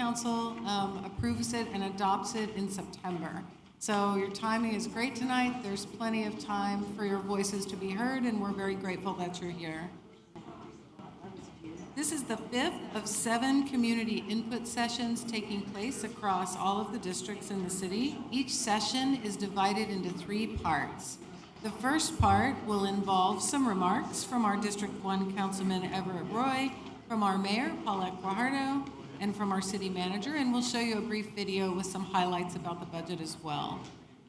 Council approves it and adopts it in September. So your timing is great tonight. There's plenty of time for your voices to be heard, and we're very grateful that you're here. This is the 5th of 7 community input sessions taking place across all of the districts in the city. Each session is divided into 3 parts. The first part will involve some remarks from our District 1 Councilman Everett Roy, from our Mayor, Paulette Guajardo, and from our City Manager, and we'll show you a brief video with some highlights about the budget as well.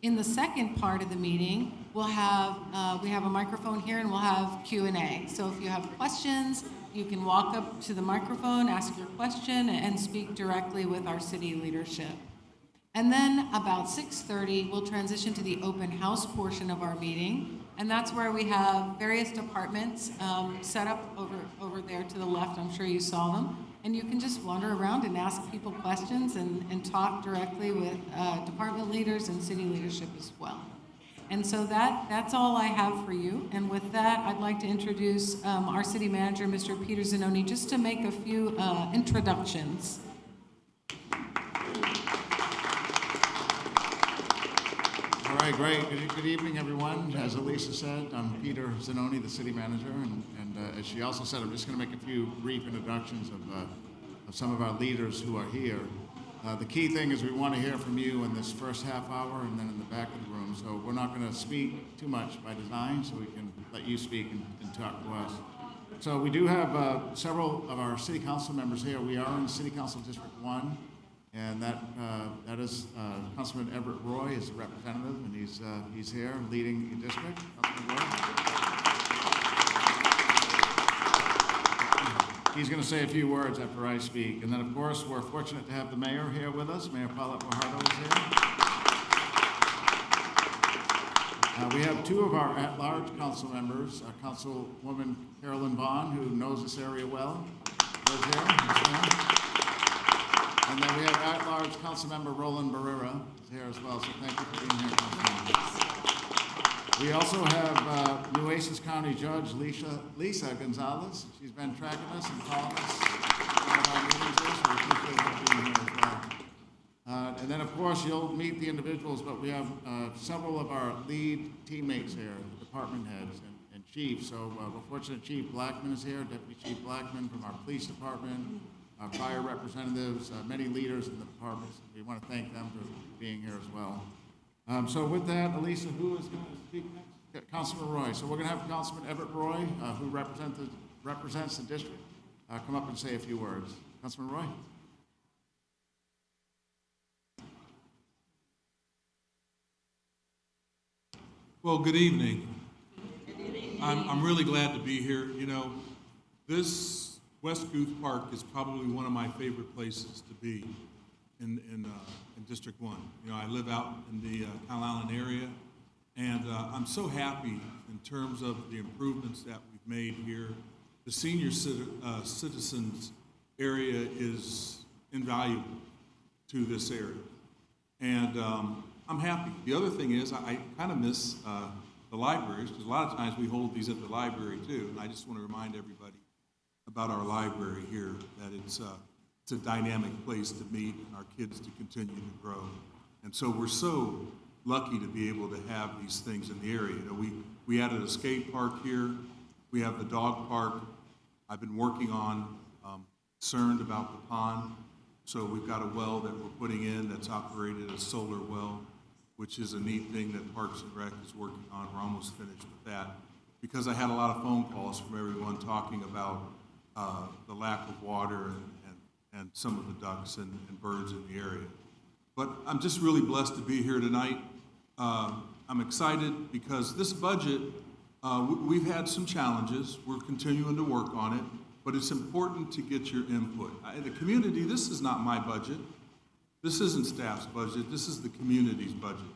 In the second part of the meeting, we have a microphone here and we'll have Q&A. So if you have questions, you can walk up to the microphone, ask your question, and speak directly with our city leadership. And then about 6:30, we'll transition to the open house portion of our meeting. And that's where we have various departments set up over there to the left. I'm sure you saw them. And you can just wander around and ask people questions and talk directly with department leaders and city leadership as well. And so that's all I have for you. And with that, I'd like to introduce our city manager, Mr. Peter Zanoni, just to make a few introductions. All right, great. Good evening, everyone. As Elisa said, I'm Peter Zanoni, the city manager, and as she also said, I'm just going to make a few brief introductions of some of our leaders who are here. The key thing is we want to hear from you in this first half hour and then in the back of the room. So we're not going to speak too much by design, so we can let you speak and talk to us. So we do have several of our city council members here. We are in City Council District 1. And that is Councilman Everett Roy is the representative, and he's here leading the district. He's going to say a few words after I speak. And then, of course, we're fortunate to have the mayor here with us. Mayor Paulette Guajardo is here. We have 2 of our at-large council members, Councilwoman Carolyn Vaughn, who knows this area well, is here. And then we have at-large Councilmember Roland Barrera is here as well, so thank you for being here, Councilmember. We also have Nueces County Judge Lisa Gonzalez. She's been tracking us and following us in our meetings here, so we appreciate her being here as well. And then, of course, you'll meet the individuals, but we have several of our lead teammates here, department heads and chiefs. So we're fortunate Chief Blackman is here, Deputy Chief Blackman from our police department, our fire representatives, many leaders in the departments. We want to thank them for being here as well. So with that, Elisa, who is going to speak next? Councilman Roy. So we're going to have Councilman Everett Roy, who represents the district, come up and say a few words. Councilman Roy. Well, good evening. I'm really glad to be here. You know, this West Guth Park is probably one of my favorite places to be in District 1. You know, I live out in the Kyle Island area, and I'm so happy in terms of the improvements that we've made here. The senior citizens area is invaluable to this area, and I'm happy. The other thing is I kind of miss the libraries, because a lot of times we hold these at the library too, and I just want to remind everybody about our library here, that it's a dynamic place to meet and our kids to continue to grow. And so we're so lucky to be able to have these things in the area. You know, we added a skate park here. We have the dog park. I've been working on concerned about the pond. So we've got a well that we're putting in that's operated as solar well, which is a neat thing that Parks and Rec is working on. We're almost finished with that. Because I had a lot of phone calls from everyone talking about the lack of water and some of the ducks and birds in the area. But I'm just really blessed to be here tonight. I'm excited because this budget, we've had some challenges. We're continuing to work on it, but it's important to get your input. The community, this is not my budget. This isn't staff's budget. This is the community's budget.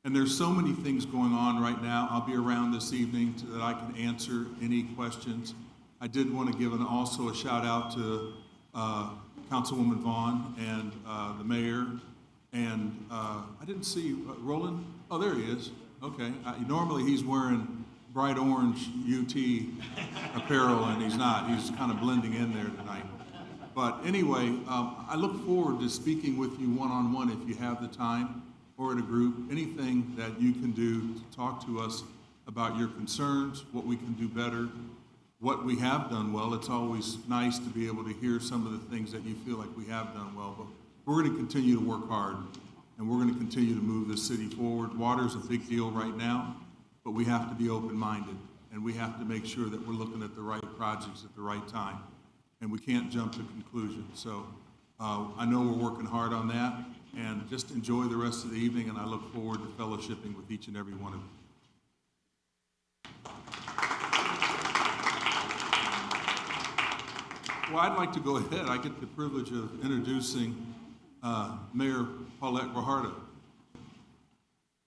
And there's so many things going on right now. I'll be around this evening that I can answer any questions. I did want to give also a shout out to Councilwoman Vaughn and the mayor. And I didn't see Roland. Oh, there he is. Okay. Normally he's wearing bright orange UT apparel, and he's not. He's kind of blending in there tonight. But anyway, I look forward to speaking with you one-on-one if you have the time, or in a group, anything that you can do to talk to us about your concerns, what we can do better, what we have done well. It's always nice to be able to hear some of the things that you feel like we have done well, but we're going to continue to work hard, and we're going to continue to move this city forward. Water's a big deal right now, but we have to be open-minded, and we have to make sure that we're looking at the right projects at the right time, and we can't jump to conclusions. So I know we're working hard on that, and just enjoy the rest of the evening, and I look forward to fellowshipping with each and every one of you. Well, I'd like to go ahead. I get the privilege of introducing Mayor Paulette Guajardo.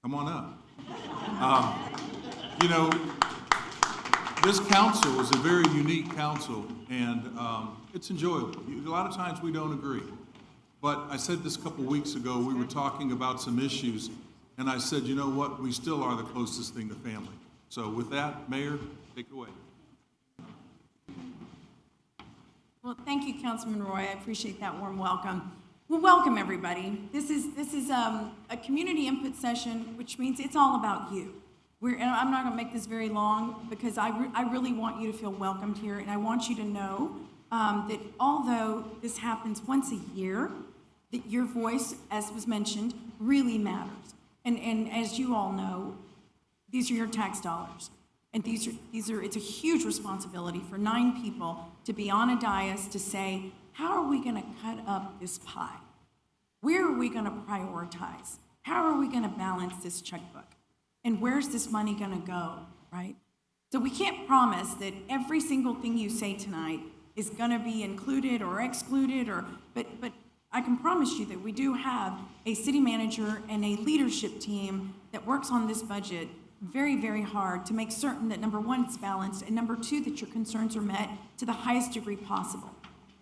Come on up. You know, this council is a very unique council, and it's enjoyable. A lot of times we don't agree. But I said this a couple weeks ago, we were talking about some issues, and I said, you know what, we still are the closest thing to family. So with that, Mayor, take it away. Well, thank you, Councilman Roy. I appreciate that warm welcome. Well, welcome, everybody. This is a community input session, which means it's all about you. And I'm not going to make this very long because I really want you to feel welcomed here, and I want you to know that although this happens once a year, that your voice, as was mentioned, really matters. And as you all know, these are your tax dollars. And these are it's a huge responsibility for 9 people to be on a dais to say, how are we going to cut up this pie? Where are we going to prioritize? How are we going to balance this checkbook? And where's this money going to go, right? So we can't promise that every single thing you say tonight is going to be included or excluded, but I can promise you that we do have a city manager and a leadership team that works on this budget very, very hard to make certain that, number one, it's balanced, and number two, that your concerns are met to the highest degree possible.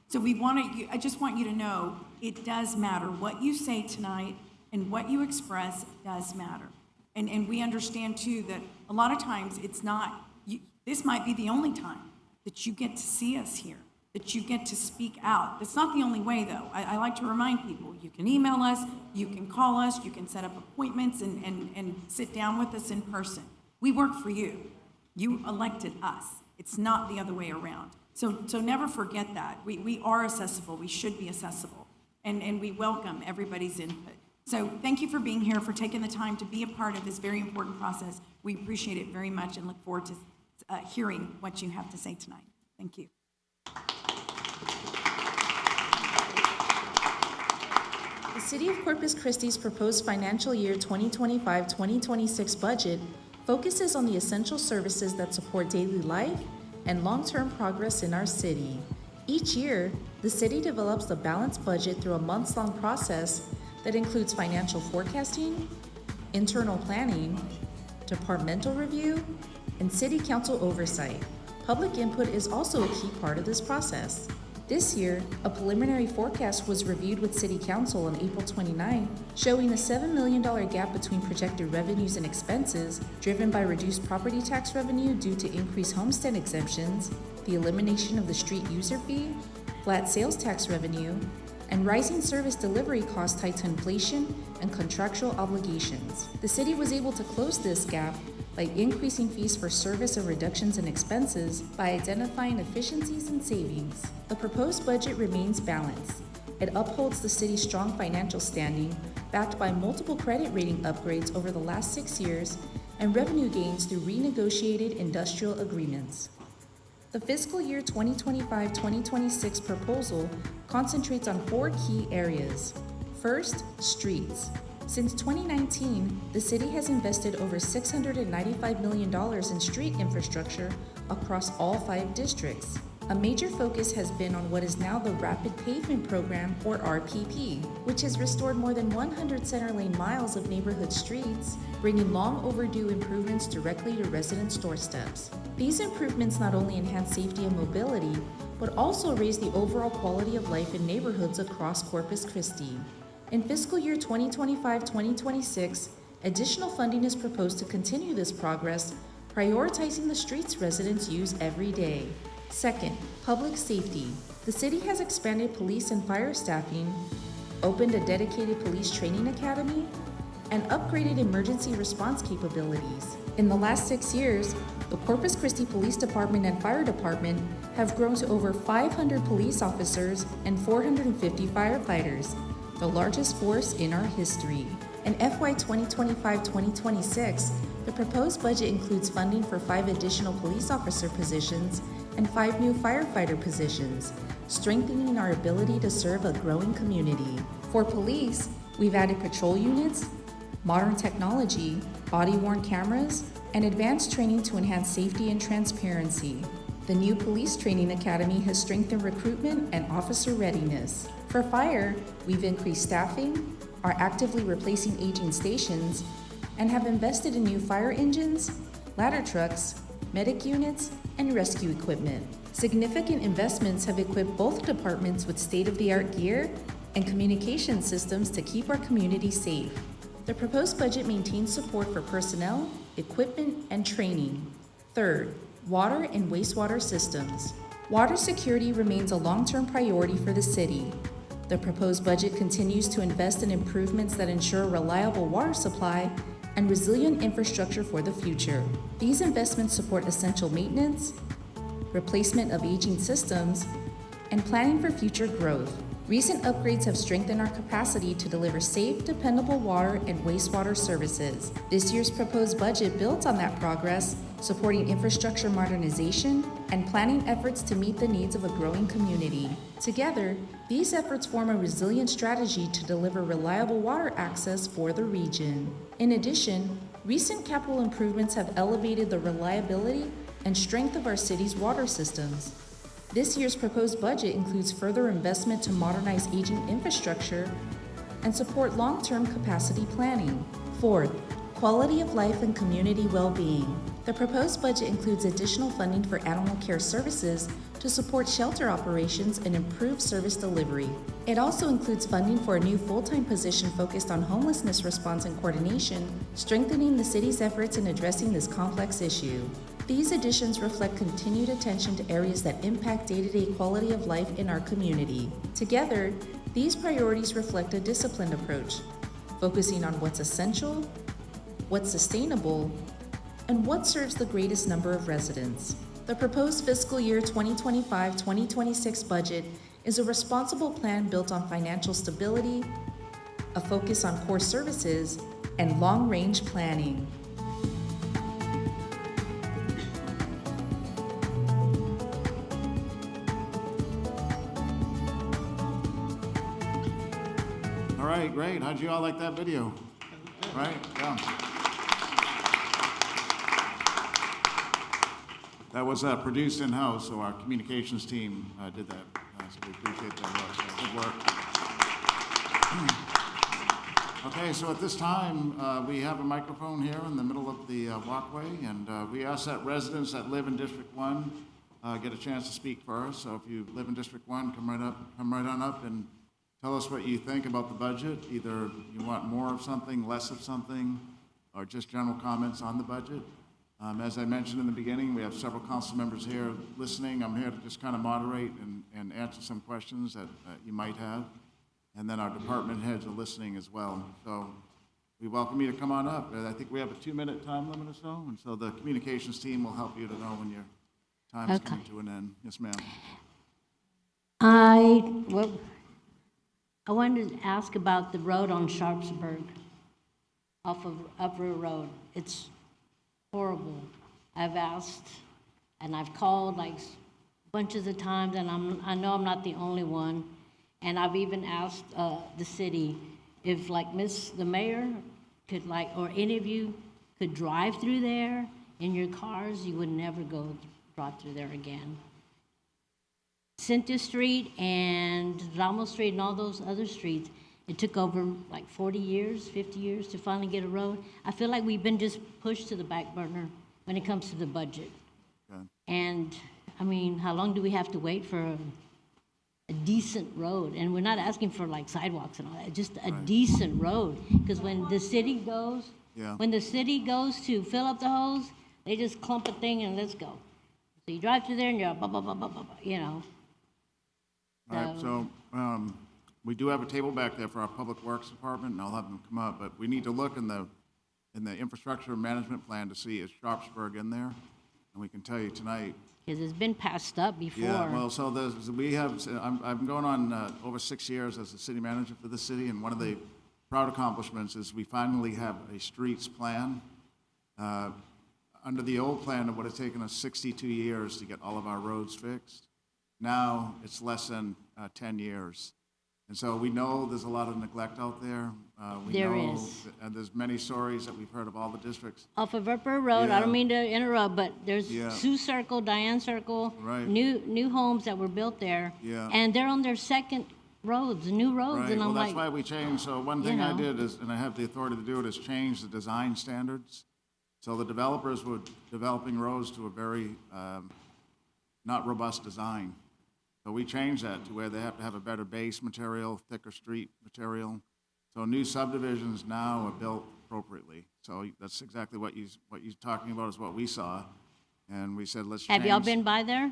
So I just want you to know it does matter. What you say tonight and what you express does matter. And we understand, too, that a lot of times it's not, this might be the only time that you get to see us here, that you get to speak out. It's not the only way, though. I like to remind people, you can email us, you can call us, you can set up appointments and sit down with us in person. We work for you. You elected us. It's not the other way around. So never forget that. We are accessible. We should be accessible. And we welcome everybody's input. So thank you for being here, for taking the time to be a part of this very important process. We appreciate it very much and look forward to hearing what you have to say tonight. Thank you. The City of Corpus Christi's proposed financial year 2025-2026 budget focuses on the essential services that support daily life and long-term progress in our city. Each year, the city develops a balanced budget through a months-long process that includes financial forecasting, internal planning, departmental review, and city council oversight. Public input is also a key part of this process. This year, a preliminary forecast was reviewed with City Council on April 29, showing a $7 million gap between projected revenues and expenses, driven by reduced property tax revenue due to increased homestead exemptions, the elimination of the street user fee, flat sales tax revenue, and rising service delivery costs tied to inflation and contractual obligations. The city was able to close this gap by increasing fees for service and reductions in expenses by identifying efficiencies and savings. The proposed budget remains balanced. It upholds the city's strong financial standing, backed by multiple credit rating upgrades over the last 6 years and revenue gains through renegotiated industrial agreements. The fiscal year 2025-2026 proposal concentrates on 4 key areas. First, streets. Since 2019, the city has invested over $695 million in street infrastructure across all 5 districts. A major focus has been on what is now the Rapid Pavement Program, or RPP, which has restored more than 100 center lane miles of neighborhood streets, bringing long overdue improvements directly to residents' doorsteps. These improvements not only enhance safety and mobility, but also raise the overall quality of life in neighborhoods across Corpus Christi. In fiscal year 2025-2026, additional funding is proposed to continue this progress, prioritizing the streets residents use every day. Second, public safety. The city has expanded police and fire staffing, opened a dedicated police training academy, and upgraded emergency response capabilities. In the last 6 years, the Corpus Christi Police Department and Fire Department have grown to over 500 police officers and 450 firefighters, the largest force in our history. In FY 2025-2026, the proposed budget includes funding for 5 additional police officer positions and 5 new firefighter positions, strengthening our ability to serve a growing community. For police, we've added patrol units, modern technology, body-worn cameras, and advanced training to enhance safety and transparency. The new Police Training Academy has strengthened recruitment and officer readiness. For fire, we've increased staffing, are actively replacing aging stations, and have invested in new fire engines, ladder trucks, medic units, and rescue equipment. Significant investments have equipped both departments with state-of-the-art gear and communication systems to keep our community safe. The proposed budget maintains support for personnel, equipment, and training. Third, water and wastewater systems. Water security remains a long-term priority for the city. The proposed budget continues to invest in improvements that ensure a reliable water supply and resilient infrastructure for the future. These investments support essential maintenance, replacement of aging systems, and planning for future growth. Recent upgrades have strengthened our capacity to deliver safe, dependable water and wastewater services. This year's proposed budget builds on that progress, supporting infrastructure modernization and planning efforts to meet the needs of a growing community. Together, these efforts form a resilient strategy to deliver reliable water access for the region. In addition, recent capital improvements have elevated the reliability and strength of our city's water systems. This year's proposed budget includes further investment to modernize aging infrastructure and support long-term capacity planning. Fourth, quality of life and community well-being. The proposed budget includes additional funding for animal care services to support shelter operations and improve service delivery. It also includes funding for a new full-time position focused on homelessness response and coordination, strengthening the city's efforts in addressing this complex issue. These additions reflect continued attention to areas that impact day-to-day quality of life in our community. Together, these priorities reflect a disciplined approach, focusing on what's essential, what's sustainable, and what serves the greatest number of residents. The proposed fiscal year 2025-2026 budget is a responsible plan built on financial stability, a focus on core services, and long-range planning. All right, great. How'd you all like that video? Right? Yeah. That was produced in-house, so our communications team did that. So we appreciate that work. Good work. Okay, so at this time, we have a microphone here in the middle of the walkway, and we ask that residents that live in District 1 get a chance to speak first. So if you live in District 1, come right on up and tell us what you think about the budget. Either you want more of something, less of something, or just general comments on the budget. As I mentioned in the beginning, we have several council members here listening. I'm here to just kind of moderate and answer some questions that you might have. And then our department heads are listening as well. So we welcome you to come on up. I think we have a 2-minute time limit or so. And so the communications team will help you to know when your time is coming to an end. Yes, ma'am. I wanted to ask about the road on Sharpsburg, off of Upper Road. It's horrible. I've asked and I've called like bunches of times, and I know I'm not the only one. And I've even asked the city if like the mayor could or any of you could drive through there in your cars, you would never drive through there again. Cynthia Street and Ramos Street and all those other streets, it took over like 40 years, 50 years to finally get a road. I feel like we've been just pushed to the back burner when it comes to the budget. Okay. And I mean, how long do we have to wait for a decent road? And we're not asking for like sidewalks and all that, just a decent road. Because when the city goes to fill up the hose, they just clump a thing and let's go. So you drive through there and you're blah, blah, blah, blah, blah, blah, you know. All right, so we do have a table back there for our Public Works Department, and I'll have them come up, but we need to look in the infrastructure management plan to see is Sharpsburg in there? And we can tell you tonight. Because it's been passed up before. Yeah, well, so I'm going on over 6 years as the city manager for the city, and one of the proud accomplishments is we finally have a streets plan. Under the old plan, it would have taken us 62 years to get all of our roads fixed. Now, it's less than 10 years. And so we know there's a lot of neglect out there. There is. And there's many stories that we've heard of all the districts. Off of Upper Road, I don't mean to interrupt, but there's Yeah. Sioux Circle, Diane Circle, Right. new homes that were built there. Yeah. And they're on their second roads, new roads, Right, and well, I'm that's like, why we changed. So one thing I know. did is, and I have the authority to do it, is change the design standards. So the developers were developing roads to a very not robust design. So we changed that to where they have to have a better base material, thicker street material. So new subdivisions now are built appropriately. So that's exactly what you're talking about is what we saw. And we said, let's change. have y'all been by there?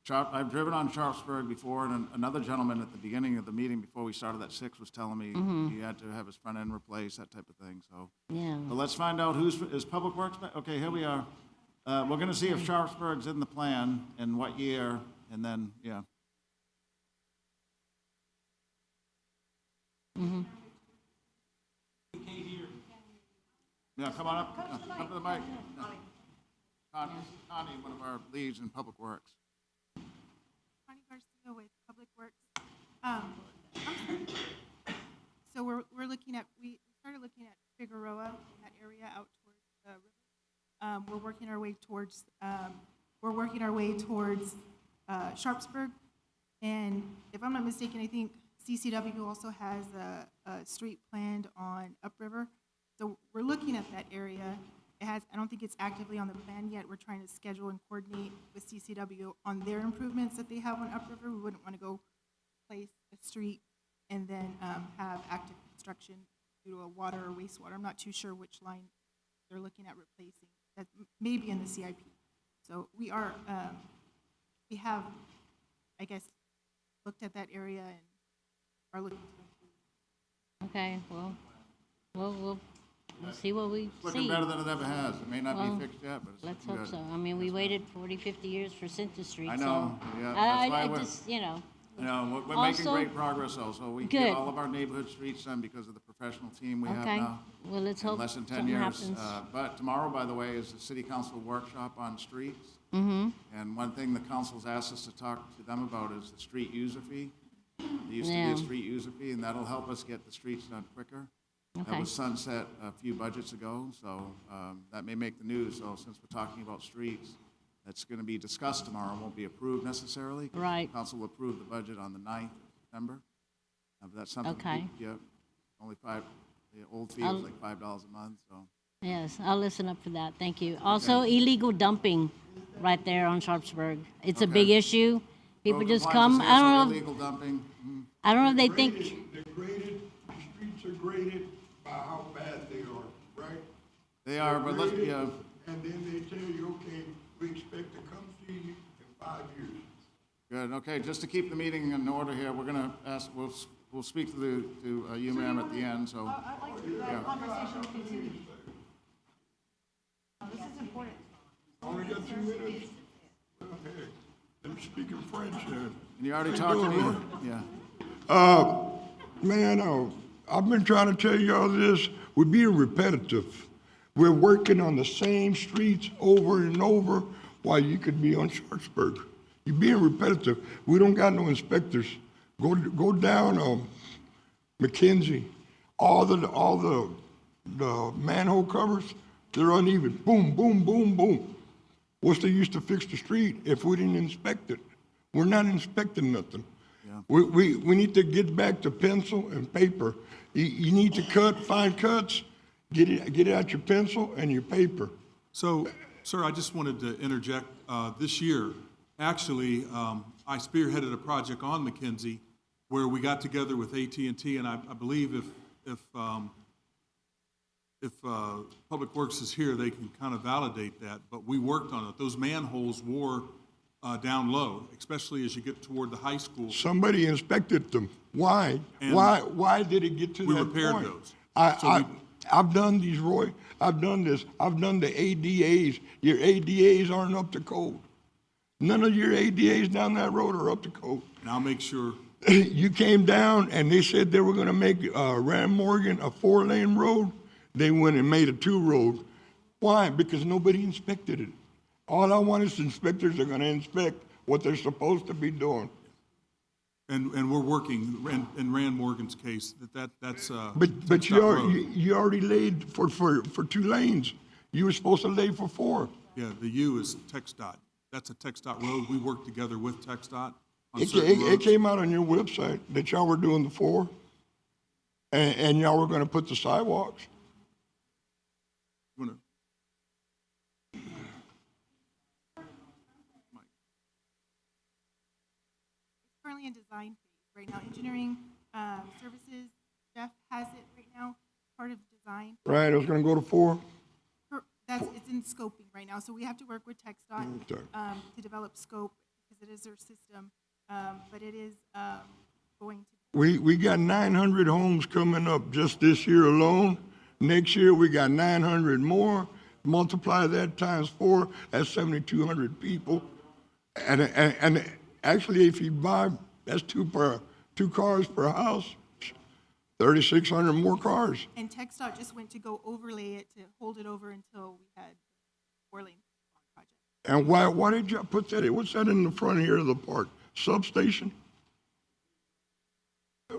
I've driven on Sharpsburg before, and another gentleman at the beginning of the meeting before we started at 6 was telling me he had to have his front end replaced, that type of thing, so. Yeah. But let's find out is Public Works, okay, here we are. We're gonna see if Sharpsburg's in the plan and what year, and then, yeah. Yeah, come on up, come to the mic. Connie, one of our leads in Public Works. Connie Garcia with Public Works. So we started looking at Figueroa, that area out towards the river. We're working our way towards Sharpsburg. And if I'm not mistaken, I think CCW also has a street planned on upriver. So we're looking at that area. I don't think it's actively on the plan yet. We're trying to schedule and coordinate with CCW on their improvements that they have on upriver. We wouldn't want to go place a street and then have active construction due to a water or wastewater. I'm not too sure which line they're looking at replacing. That may be in the CIP. So we have, I guess, looked at that area and are looking to. Okay, well, we'll see what we It's looking see. better than it ever has. It may not Well, be fixed yet, but it's Let's looking hope good. so. I mean, we waited 40, 50 years for Center Street, I so. know, yeah, that's why I we're- just, you know, We're making Also- great progress also. We Good. get all of our neighborhood streets done because of the professional team we have okay. now. Well, let's In hope less than 10 something years. happens. But tomorrow, by the way, is the city council workshop on streets. And one thing the council's asked us to talk to them about is the street user fee. There used to be Yeah. a street user fee, and that'll help us get the streets done quicker. That Okay. was sunset a few budgets ago, so that may make the news. So since we're talking about streets, that's going to be discussed tomorrow, won't be approved necessarily. Right. Council will approve the budget on the 9th of September. But that's something. Okay. Yeah, only the old fee I'll- was like $5 a month, so. Yes, I'll listen up for that. Thank you. Also, illegal dumping right there on Sharpsburg. It's a big Okay. issue. People Road just compliance come, is I also don't know, Illegal dumping. I don't know if they think, They're graded, the streets are graded by how bad they are, right? They are, but let's, Graded, yeah, And then they tell you, okay, we expect to come see you in 5 years. good. Okay, just to keep the meeting in order here, we're going to ask, we'll speak to you, ma'am, at the end, so. I'd like Yeah. the conversation to continue. This is important. Only got 2 minutes? Well, hey, let me speak in French then. And you already How you talked to doing, me? Roy? Yeah. Man, I've been trying to tell y'all this. We're being repetitive. We're working on the same streets over and over while you could be on Sharpsburg. You're being repetitive. We don't got no inspectors. Go down McKenzie. All the manhole covers, they're uneven. Boom, boom, boom, boom. What's the use to fix the street if we didn't inspect it? We're not inspecting nothing. We need to get back to pencil and paper. You need to find cuts, get it out your pencil and your paper. So, sir, I just wanted to interject. This year, actually, I spearheaded a project on McKenzie where we got together with AT&T, and I believe if if Public Works is here, they can kind of validate that, but we worked on it. Those manholes were down low, especially as you get toward the high school. Somebody inspected them. Why? And Why did it get to that we point? repaired those. I've done these, Roy. I've done this. I've done the ADAs. Your ADAs aren't up to code. None of your ADAs down that road are up to code. And I'll make sure, You came down and they said they were gonna make Ram Morgan a 4-lane road. They went and made a 2 road. Why? Because nobody inspected it. All I want is inspectors are gonna inspect what they're supposed to be doing. and we're working, in Rand Morgan's case, that's But you already laid for 2 lanes. You were supposed to lay for 4. Yeah, the U is TxDOT. That's a TxDOT road. We work together with TxDOT on It certain roads. came out on your website that y'all were doing the 4, and y'all were gonna put the sidewalks. You wanna- Currently in design phase right now. Engineering services, Jeff has it right now, part of design. Right, it was gonna go to 4. It's in scoping right now, so we have to work with TxDOT Okay. to develop scope, because it is their system, but it is going to. We got 900 homes coming up just this year alone. Next year, we got 900 more. Multiply that times 4, that's 7,200 people. And actually, if you buy, that's 2 cars per house, 3,600 more cars. And TxDOT just went to go overlay it to hold it over until we had 4-lane project. And why did y'all put that in? What's that in the front here of the park? Substation?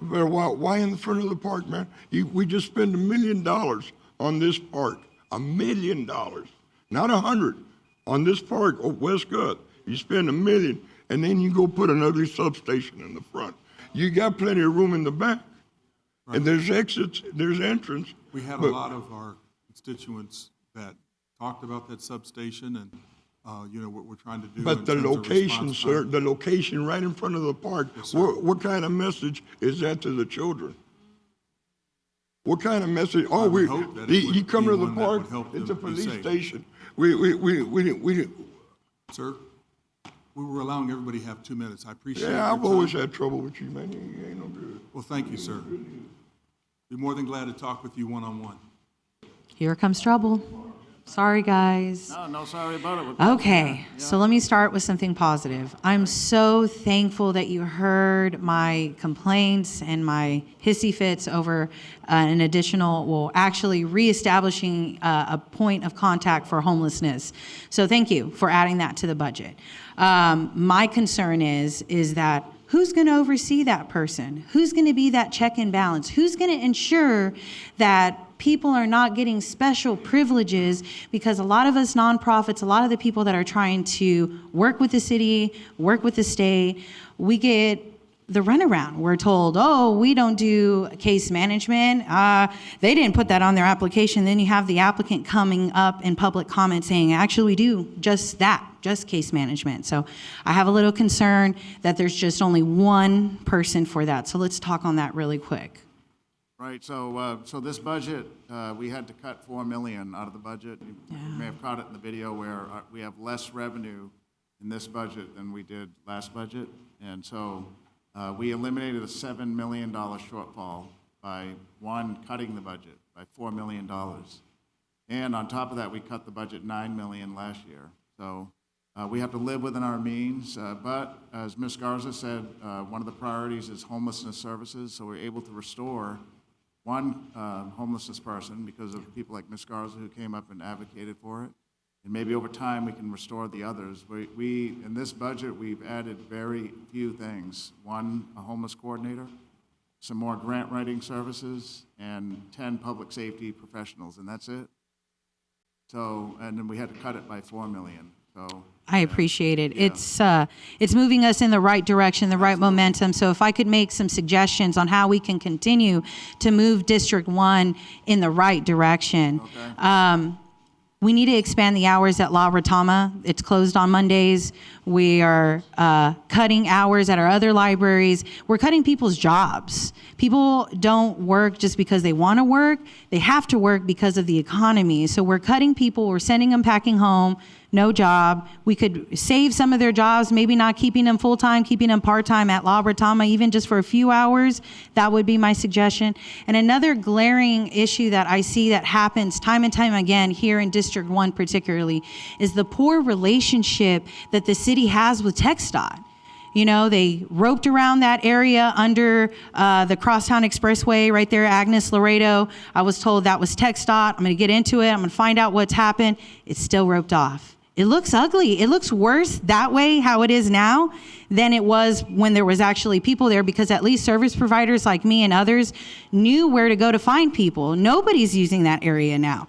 But why in the front of the park, man? We just spent $1 million on this park. $1 million, not 100. On this park, Westcott, you spend $1 million, and then you go put an ugly substation in the front. You got plenty of room in the back. Right. And there's exits, there's entrance. We had a but- lot of our constituents that talked about that substation and, what we're trying to do. But in the terms of location, response sir, time. the location right in front of the park, Yes, sir. what kind of message is that to the children? What kind of message? Oh, would hope that it would you come be to the one that park, would help it's a them be police safe. station. We Sir, we were allowing everybody to have 2 minutes. I appreciate yeah, your I've always time. had trouble with you, man. You ain't no good. Well, thank you, sir. Be more than glad to talk with you one-on-one. Here comes trouble. Sorry, guys. No sorry about it. Okay, so let me start with something positive. I'm so thankful that you heard my complaints and my hissy fits over an additional, well, actually reestablishing a point of contact for homelessness. So thank you for adding that to the budget. My concern is that who's going to oversee that person? Who's going to be that check and balance? Who's going to ensure that people are not getting special privileges? Because a lot of us nonprofits, a lot of the people that are trying to work with the city, work with the state, we get the runaround. We're told, oh, we don't do case management. They didn't put that on their application. Then you have the applicant coming up in public comment saying, actually, we do just that, just case management. So I have a little concern that there's just only one person for that. So let's talk on that really quick. Right, so this budget, we had to cut $4 million out of the budget. You may have caught it in the video where we have less revenue in this budget than we did last budget. And so we eliminated a $7 million shortfall by, one, cutting the budget by $4 million. And on top of that, we cut the budget $9 million last year. So we have to live within our means, but as Ms. Garza said, one of the priorities is homelessness services, so we're able to restore one homelessness person because of people like Ms. Garza who came up and advocated for it. And maybe over time we can restore the others. We in this budget, we've added very few things. One, a homeless coordinator, some more grant writing services, and 10 public safety professionals, and that's it. So, and then we had to cut it by $4 million, so. I appreciate it. Yeah. It's moving us in the right direction, the right momentum. So if I could make some suggestions on how we can continue to move District 1 in the right direction. Okay. We need to expand the hours at La Retama. It's closed on Mondays. We are cutting hours at our other libraries. We're cutting people's jobs. People don't work just because they want to work. They have to work because of the economy. So we're cutting people. We're sending them packing home. No job. We could save some of their jobs, maybe not keeping them full-time, keeping them part-time at La Retama, even just for a few hours. That would be my suggestion. And another glaring issue that I see that happens time and time again here in District 1 particularly is the poor relationship that the city has with TxDOT. You know, they roped around that area under the Crosstown Expressway right there, Agnes Laredo. I was told that was TxDOT. I'm going to get into it. I'm going to find out what's happened. It's still roped off. It looks ugly. It looks worse that way, how it is now, than it was when there was actually people there, because at least service providers like me and others knew where to go to find people. Nobody's using that area now.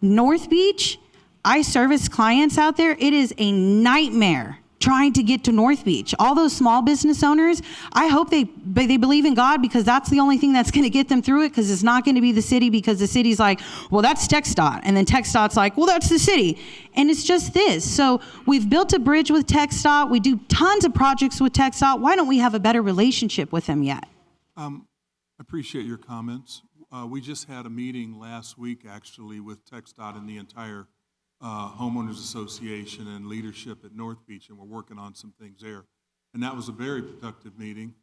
North Beach, I service clients out there. It is a nightmare trying to get to North Beach. All those small business owners, I hope they believe in God, because that's the only thing that's going to get them through it, because it's not going to be the city, because the city's like, well, that's TxDOT. And then TxDOT's like, well, that's the city. And it's just this. So we've built a bridge with TxDOT. We do tons of projects with TxDOT. Why don't we have a better relationship with them yet? Appreciate your comments. We just had a meeting last week, actually, with TxDOT and the entire homeowners association and leadership at North Beach, and we're working on some things there. And that was a very productive meeting.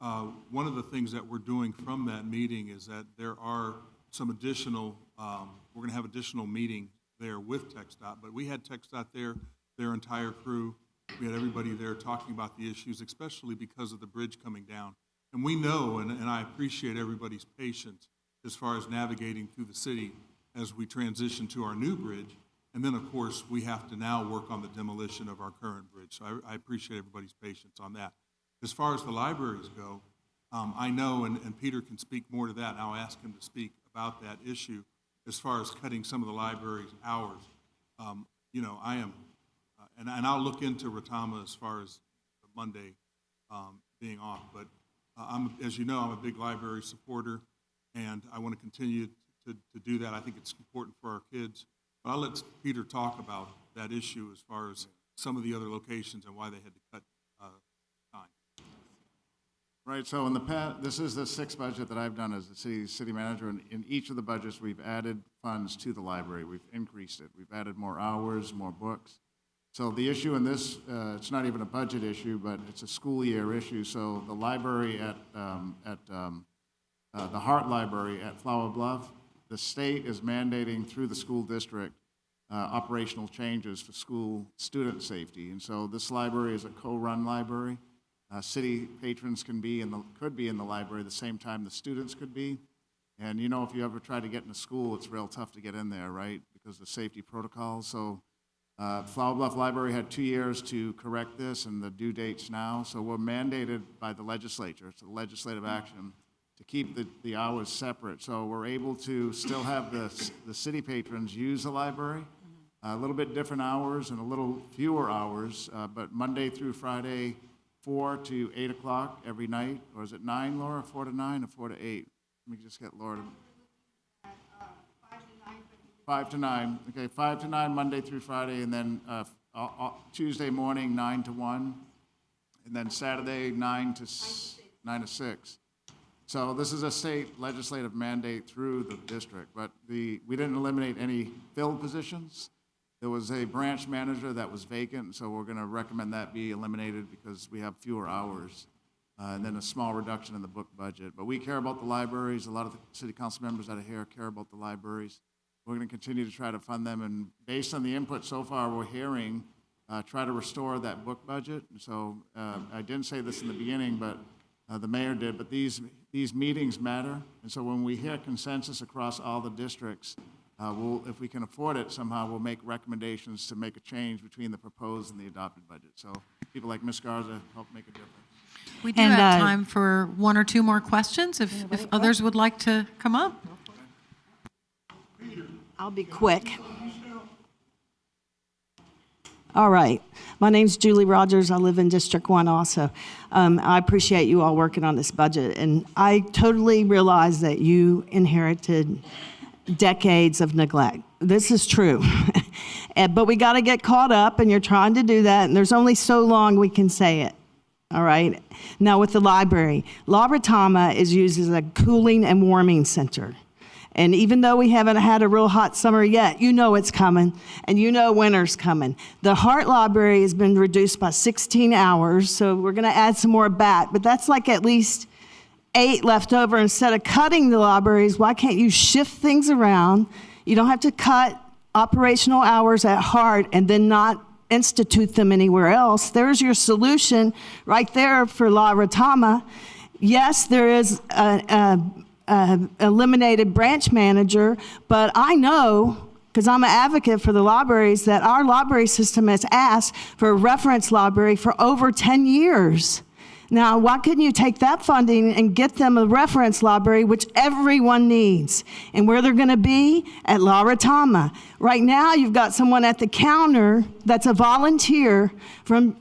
One of the things that we're doing from that meeting is that there are some additional, we're gonna have additional meeting there with TxDOT, but we had TxDOT there, their entire crew. We had everybody there talking about the issues, especially because of the bridge coming down. And we know, and I appreciate everybody's patience as far as navigating through the city as we transition to our new bridge. And then, of course, we have to now work on the demolition of our current bridge. So I appreciate everybody's patience on that. As far as the libraries go, I know, and Peter can speak more to that, and I'll ask him to speak about that issue as far as cutting some of the library's hours. You know, I am, and I'll look into Retama as far as Monday being off. But as you know, I'm a big library supporter, and I want to continue to do that. I think it's important for our kids. But I'll let Peter talk about that issue as far as some of the other locations and why they had to cut time. Right, so in the past, this is the sixth budget that I've done as the city manager, and in each of the budgets, we've added funds to the library. We've increased it. We've added more hours, more books. So the issue in this, it's not even a budget issue, but it's a school year issue. So the library at the Hart Library at Flower Bluff, the state is mandating through the school district operational changes for school student safety. And so this library is a co-run library. City patrons could be in the library the same time the students could be. And you know, if you ever try to get into school, it's real tough to get in there, right? Because of the safety protocols. So Flower Bluff Library had 2 years to correct this, and the due date's now. So we're mandated by the legislature, it's a legislative action, to keep the hours separate. So we're able to still have the city patrons use the library, a little bit different hours and a little fewer hours, but Monday through Friday, 4 to 8 o'clock every night. Or is it 9, Laura? 4 to 9 or 4 to 8? Let me just get Laura to... 5 to 9. Okay, 5 to 9 Monday through Friday, and then Tuesday morning 9 to 1, and then Saturday 9 to 6. So this is a state legislative mandate through the district, but we didn't eliminate any filled positions. There was a branch manager that was vacant, so we're going to recommend that be eliminated because we have fewer hours, and then a small reduction in the book budget. But we care about the libraries. A lot of the city council members that are here care about the libraries. We're going to continue to try to fund them, and based on the input so far, we're hearing try to restore that book budget. So I didn't say this in the beginning, but the mayor did, but these meetings matter, and so when we hear consensus across all the districts, if we can afford it somehow, we'll make recommendations to make a change between the proposed and the adopted budget. So people like Ms. Garza help make a difference. We do have time for one or two more questions if others would like to come up. I'll be quick. All right. My name's Julie Rogers. I live in District 1 also. I appreciate you all working on this budget. And I totally realize that you inherited decades of neglect. This is true. But we got to get caught up, and you're trying to do that, and there's only so long we can say it. All right? Now, with the library, La Retama is used as a cooling and warming center. And even though we haven't had a real hot summer yet, you know it's coming, and you know winter's coming. The Hart Library has been reduced by 16 hours, so we're going to add some more back, but that's like at least 8 left over. Instead of cutting the libraries, why can't you shift things around? You don't have to cut operational hours at Hart and then not institute them anywhere else. There's your solution right there for La Retama. Yes, there is a eliminated branch manager, but I know, because I'm an advocate for the libraries, that our library system has asked for a reference library for over 10 years. Now, why couldn't you take that funding and get them a reference library, which everyone needs? And where they're going to be? At La Retama. Right now, you've got someone at the counter that's a volunteer from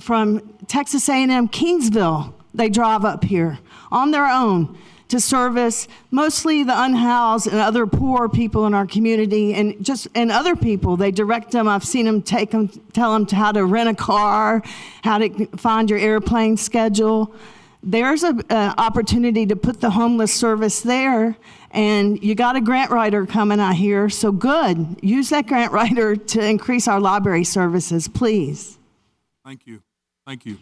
Texas A&M Kingsville. They drive up here on their own to service mostly the unhoused and other poor people in our community, and other people. They direct them. I've seen them tell them how to rent a car, how to find your airplane schedule. There's an opportunity to put the homeless service there, and you got a grant writer coming out here, so good. Use that grant writer to increase our library services, please. Thank you. Thank you.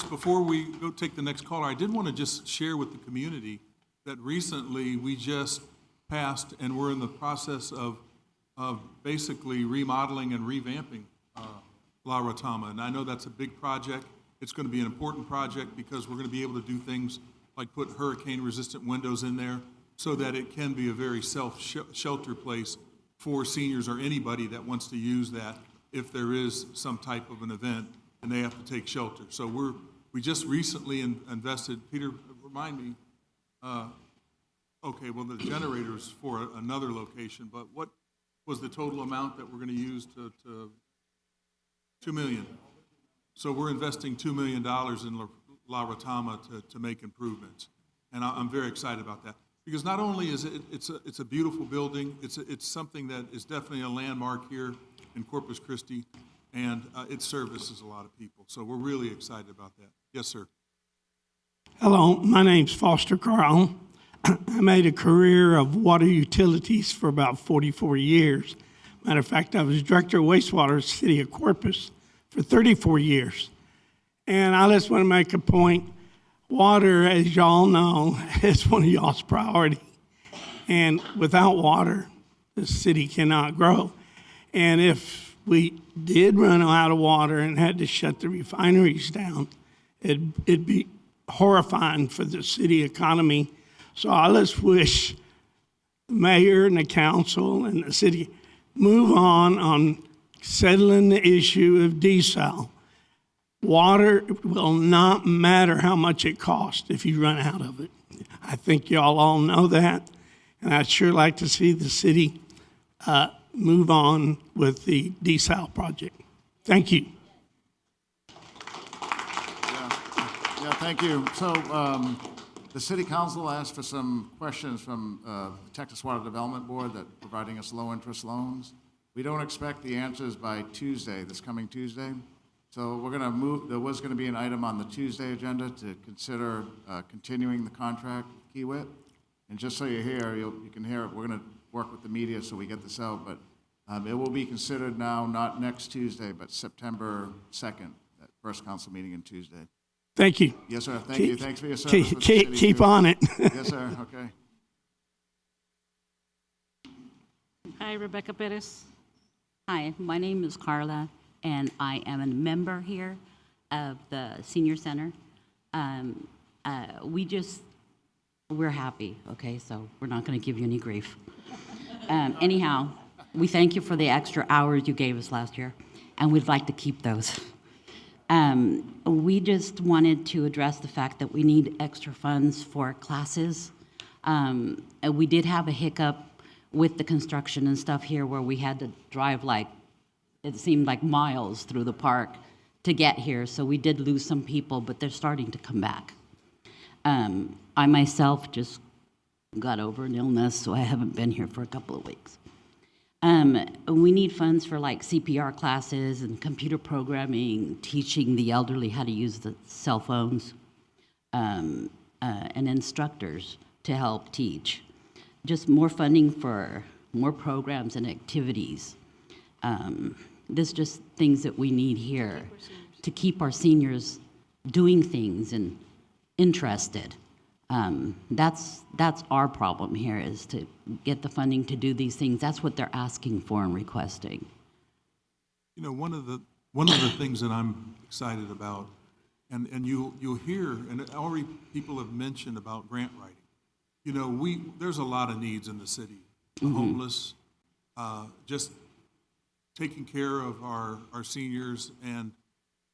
Before we go take the next caller, I did want to just share with the community that recently we just passed, and we're in the process of basically remodeling and revamping La Retama. And I know that's a big project. It's going to be an important project because we're going to be able to do things like put hurricane-resistant windows in there so that it can be a very self-shelter place for seniors or anybody that wants to use that if there is some type of an event and they have to take shelter. So we just recently invested, Peter, remind me, okay, well, the generator's for another location, but what was the total amount that we're going to use to $2 million? So we're investing $2 million in La Retama to make improvements. And I'm very excited about that. Because not only is it's a beautiful building, it's something that is definitely a landmark here in Corpus Christi, and it services a lot of people. So we're really excited about that. Yes, sir. Hello, my name's Foster Carl. I made a career of water utilities for about 44 years. Matter of fact, I was director of wastewater at the city of Corpus for 34 years. And I just want to make a point. Water, as y'all know, is one of y'all's priority. And without water, the city cannot grow. And if we did run out of water and had to shut the refineries down, it'd be horrifying for the city economy. So I just wish the mayor and the council and the city move on settling the issue of desal. Water will not matter how much it costs if you run out of it. I think y'all all know that, and I'd sure like to see the city move on with the desal project. Thank you. Yeah, thank you. So the City Council asked for some questions from the Texas Water Development Board that providing us low-interest loans. We don't expect the answers by Tuesday, this coming Tuesday. So we're going to move, there was going to be an item on the Tuesday agenda to consider continuing the contract with Kiewit. And just so you're here, you can hear it. We're going to work with the media so we get this out, but it will be considered now, not next Tuesday, but September 2nd, that first council meeting on Tuesday. Thank you. Yes, sir. Thank you. Thanks for your service. Keep on it. Yes, sir. Okay. Hi, Rebecca Perez. Hi, my name is Carla, and I am a member here of the Senior Center. We're happy, okay, so we're not going to give you any grief. Anyhow, we thank you for the extra hours you gave us last year, and we'd like to keep those. We just wanted to address the fact that we need extra funds for classes. We did have a hiccup with the construction and stuff here where we had to drive it seemed like miles through the park to get here. So we did lose some people, but they're starting to come back. I myself just got over an illness, so I haven't been here for a couple of weeks. We need funds for like CPR classes and computer programming, teaching the elderly how to use the cell phones, and instructors to help teach. Just more funding for more programs and activities. There's just things that we need here to keep our seniors doing things and interested. That's our problem here, is to get the funding to do these things. That's what they're asking for and requesting. You know, one of the things that I'm excited about, and you'll hear, and already people have mentioned about grant writing. You know, there's a lot of needs in the city. The homeless, just taking care of our seniors and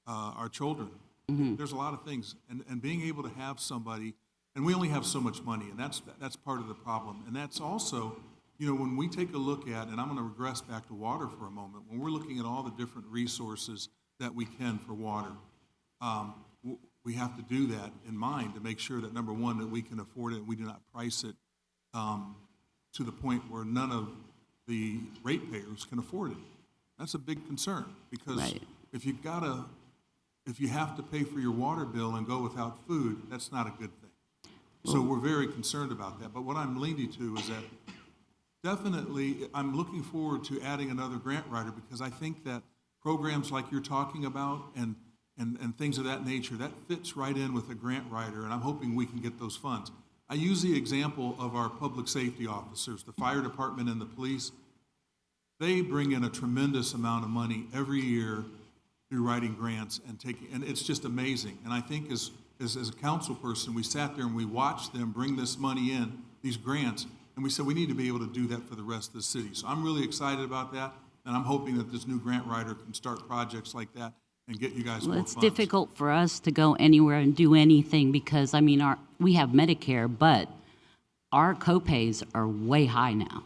our children. There's a lot of things, and being able to have somebody, and we only have so much money, and that's part of the problem. And that's also, you know, when we take a look at, and I'm going to regress back to water for a moment, when we're looking at all the different resources that we can for water, we have to do that in mind to make sure that, number one, that we can afford it and we do not price it to the point where none of the ratepayers can afford it. That's a big concern, because if you have to pay for your water bill and go without food, that's not a good thing. So we're very concerned about that. But what I'm leaning to is that definitely I'm looking forward to adding another grant writer, because I think that programs like you're talking about and things of that nature, that fits right in with a grant writer, and I'm hoping we can get those funds. I use the example of our public safety officers, the fire department and the police. They bring in a tremendous amount of money every year through writing grants and it's just amazing. And I think as a council person, we sat there and we watched them bring this money in, these grants, and we said we need to be able to do that for the rest of the city. So I'm really excited about that, and I'm hoping that this new grant writer can start projects like that and get you guys more funds. It's difficult for us to go anywhere and do anything because, I mean, we have Medicare, but our copays are way high now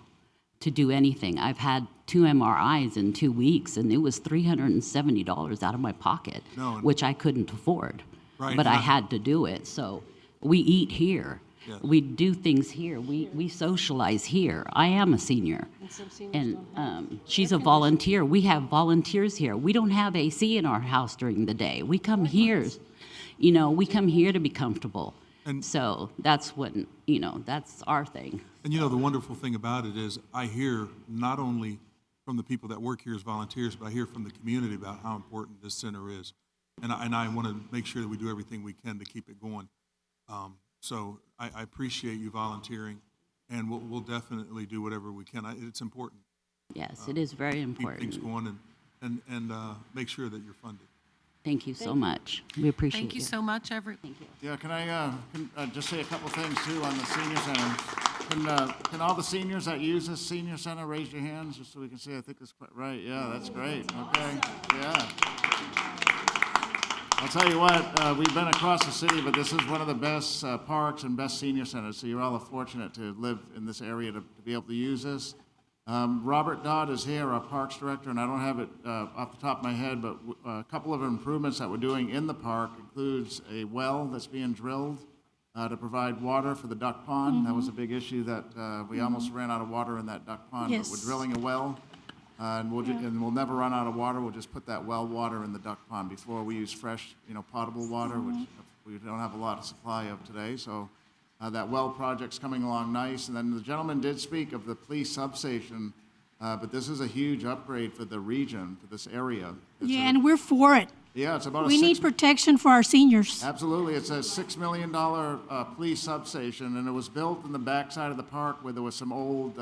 to do anything. I've had 2 MRIs in 2 weeks, and it was $370 out of my pocket, which I couldn't afford. But I had to do it. So we eat here. Yes. We do things here. We socialize here. I am a senior. And she's a volunteer. We have volunteers here. We don't have AC in our house during the day. We come here, you know, we come here to be comfortable. And so that's that's our thing. And you know, the wonderful thing about it is I hear not only from the people that work here as volunteers, but I hear from the community about how important this center is. And I want to make sure that we do everything we can to keep it going. So I appreciate you volunteering, and we'll definitely do whatever we can. It's important. Yes, it is very important. Keep things going and make sure that you're funded. Thank you so much. We appreciate it. Thank you so much, Thank you. Yeah, can I just say a couple things too on the senior center? Can all the seniors that use this senior center raise your hands just so we can see? I think it's quite right. Yeah, that's great. Okay. Yeah. I'll tell you what, we've been across the city, but this is one of the best parks and best senior centers, so you're all fortunate to live in this area to be able to use this. Robert Dodd is here, our Parks Director, and I don't have it off the top of my head, but a couple of improvements that we're doing in the park includes a well that's being drilled to provide water for the duck pond. That was a big issue that we almost ran out of water in that duck pond, but we're drilling a well. And we'll never run out of water. We'll just put that well water in the duck pond. Before we use fresh, potable water, which we don't have a lot of supply of today. So that well project's coming along nice. And then the gentleman did speak of the police substation, but this is a huge upgrade for the region, for this area. And we're for it. Yeah, it's about we need protection for our seniors. Absolutely. It's a $6 million police substation, and it was built in the backside of the park where there was some old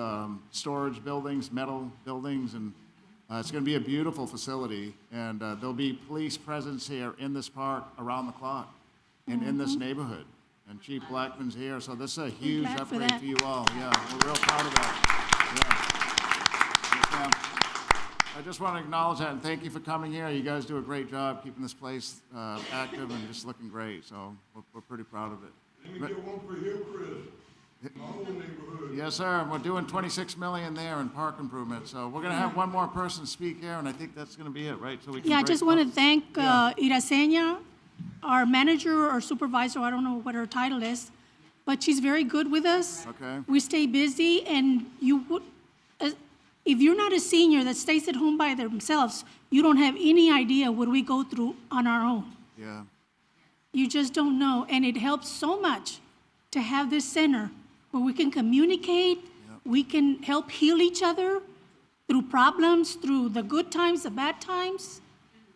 storage buildings, metal buildings, and it's going to be a beautiful facility. And there'll be police presence here in this park around the clock and in this neighborhood. And Chief Blackman's here, so this is a huge upgrade for you all. Yeah, we're real proud of that. Yeah. Yes, ma'am. I just want to acknowledge that and thank you for coming here. You guys do a great job keeping this place active and just looking great. So we're pretty proud of it. Let me get one for Hillcrest, my own neighborhood. Yes, sir. And we're doing $26 million there in park improvements. So we're going to have one more person speak here, and I think that's going to be it, right? So we can I just want to thank Iracema, our manager or supervisor, I don't know what her title is, but she's very good with us. Okay. We stay busy, and if you're not a senior that stays at home by themselves, you don't have any idea what we go through on our own. Yeah. You just don't know, and it helps so much to have this center where we can communicate, we can help heal each other through problems, through the good times, the bad times,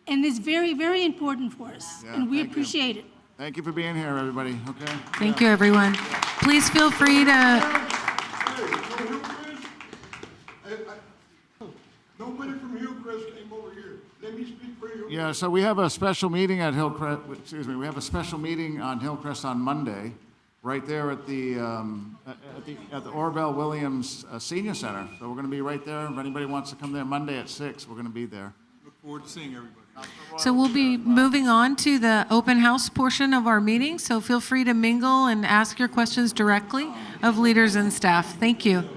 and it's very, very important for us, Yeah, and we thank you. appreciate it. Thank you for being here, everybody, okay? Thank you, everyone. Please feel free to, Nobody from Hillcrest came over here. Let me speak for you. Yeah, so we have a special meeting at Hillcrest, we have a special meeting on Hillcrest on Monday, right there at the Orville Williams Senior Center. So we're gonna be right there. If anybody wants to come there Monday at 6, we're gonna be there. Look forward to seeing everybody. so we'll be moving on to the open house portion of our meeting. So feel free to mingle and ask your questions directly of leaders and staff. Thank you.